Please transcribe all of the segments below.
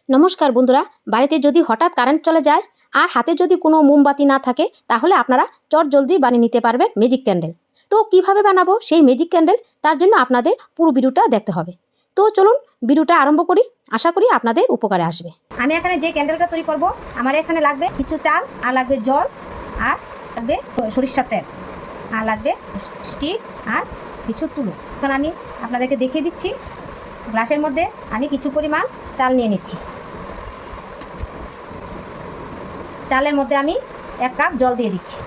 নমস্কার বন্ধুরা, বাড়িতে যদি হঠাৎ কারেন্ট চলে যায় আর হাতে যদি কোনো মোমবাতি না থাকে তাহলে আপনারা চটজলদি বানিয়ে নিতে পারবেন ম্যাজিক ক্যান্ডেল। তো কিভাবে বানাবো সেই ম্যাজিক ক্যান্ডেল, তার জন্য আপনাদের পুরো ভিডিওটা দেখতে হবে। তো চলুন ভিডিওটা আরম্ভ করি, আশা করি আপনাদের উপকারে আসবে। আমি এখানে যে ক্যান্ডেলটা তৈরি করব, আমার এখানে লাগবে কিছু চাল, আর লাগবে জল, আর লাগবে সরিষার তেল, আর লাগবে স্টিক, আর কিছু তুলো। এখন আমি আপনাদেরকে দেখিয়ে দিচ্ছি। গ্লাসের মধ্যে আমি কিছু পরিমাণ চাল নিয়ে নিচ্ছি। চালের মধ্যে আমি 1 কাপ জল দিয়ে দিচ্ছি,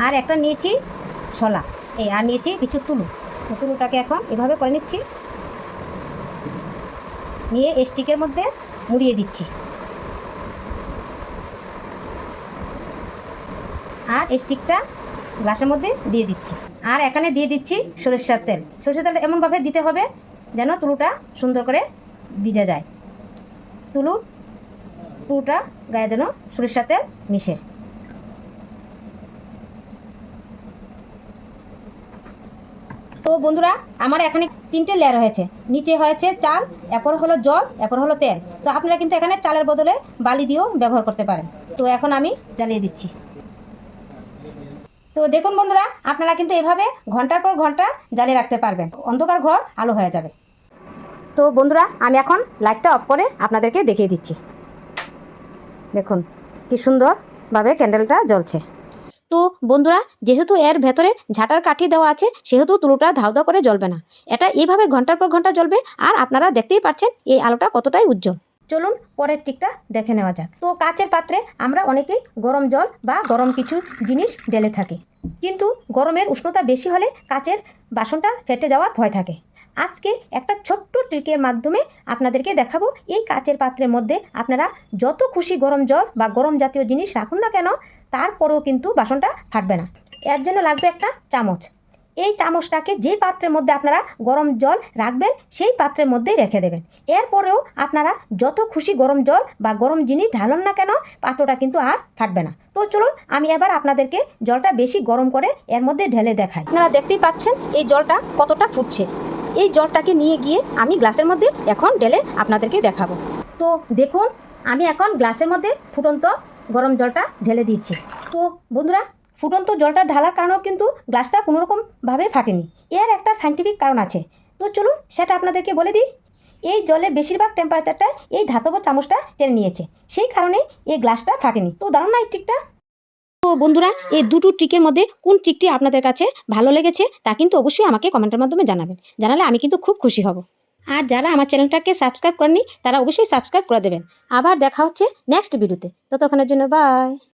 আর একটা নিয়েছি শলা, আর নিয়েছি কিছু তুলো। তুলোটাকে এখন এভাবে করে নিচ্ছি, নিয়ে স্টিকের মধ্যে মুড়িয়ে দিচ্ছি, আর স্টিকটা গ্লাসের মধ্যে দিয়ে দিচ্ছি। আর এখানে দিয়ে দিচ্ছি সরিষার তেল। সরিষার তেলটা এমনভাবে দিতে হবে যেন তুলোটা সুন্দর করে ভিজে যায়। তুলোটা গায়ে যেন সরিষার তেল মিশে। তো বন্ধুরা, আমার এখানে 3টে লেয়ার হয়েছে। নিচে হয়েছে চাল, এরপর হলো জল, এরপর হলো তেল। তো আপনারা কিন্তু এখানে চালের বদলে বালি দিয়েও ব্যবহার করতে পারেন। তো এখন আমি জ্বালিয়ে দিচ্ছি। তো দেখুন বন্ধুরা, আপনারা কিন্তু এভাবে ঘন্টার পর ঘন্টা জ্বালিয়ে রাখতে পারবেন, অন্ধকার ঘর আলো হয়ে যাবে। তো বন্ধুরা, আমি এখন লাইটটা অফ করে আপনাদেরকে দেখিয়ে দিচ্ছি। দেখুন কি সুন্দরভাবে ক্যান্ডেলটা জ্বলছে। তো বন্ধুরা, যেহেতু এর ভেতরে ঝাঁটার কাঠি দেওয়া আছে সেহেতু তুলোটা ধাউ ধাউ করে জ্বলবে না। এটা এইভাবে ঘন্টার পর ঘন্টা জ্বলবে, আর আপনারা দেখতেই পাচ্ছেন এই আলোটা কতটাই উজ্জ্বল। চলুন পরের টিকটা দেখে নেওয়া যাক। তো কাচের পাত্রে আমরা অনেকেই গরম জল বা গরম কিছু জিনিস ঢেলে থাকি, কিন্তু গরমের উষ্ণতা বেশি হলে কাচের বাসনটা ফেটে যাওয়ার ভয় থাকে। আজকে একটা ছোট্ট ট্রিকের মাধ্যমে আপনাদেরকে দেখাবো, এই কাচের পাত্রের মধ্যে আপনারা যত খুশি গরম জল বা গরম জাতীয় জিনিস রাখুন না কেন, তারপরেও কিন্তু বাসনটা ফাটবে না। এর জন্য লাগবে একটা চামচ। এই চামচটাকে যে পাত্রের মধ্যে আপনারা গরম জল রাখবেন সেই পাত্রের মধ্যেই রেখে দেবেন। এরপরেও আপনারা যত খুশি গরম জল বা গরম জিনিস ঢালুন না কেন, পাত্রটা কিন্তু আর ফাটবে না। তো চলুন আমি এবার আপনাদেরকে জলটা বেশি গরম করে এর মধ্যে ঢেলে দেখাই। আপনারা দেখতেই পাচ্ছেন এই জলটা কতটা ফুটছে। এই জলটাকে নিয়ে গিয়ে আমি গ্লাসের মধ্যে এখন ঢেলে আপনাদেরকে দেখাবো। তো দেখুন, আমি এখন গ্লাসের মধ্যে ফুটন্ত গরম জলটা ঢেলে দিচ্ছি। তো বন্ধুরা, ফুটন্ত জলটা ঢালার কারণেও কিন্তু গ্লাসটা কোনোরকমভাবে ফাটেনি। এর একটা সাইন্টিফিক কারণ আছে। তো চলুন সেটা আপনাদেরকে বলে দিই। এই জলে বেশিরভাগ টেম্পারেচারটা এই ধাতব চামচটা টেনে নিয়েছে, সেই কারণে এই গ্লাসটা ফাটেনি। তো দারুণ না এই ট্রিকটা? তো বন্ধুরা, এই দুটো ট্রিকের মধ্যে কোন ট্রিকটি আপনাদের কাছে ভালো লেগেছে তা কিন্তু অবশ্যই আমাকে কমেন্টের মাধ্যমে জানাবেন। জানালে আমি কিন্তু খুব খুশি হব। আর যারা আমার চ্যানেলটাকে সাবস্ক্রাইব করেননি তারা অবশ্যই সাবস্ক্রাইব করে দেবেন। আবার দেখা হচ্ছে নেক্সট ভিডিওতে। ততক্ষণের জন্য বাই।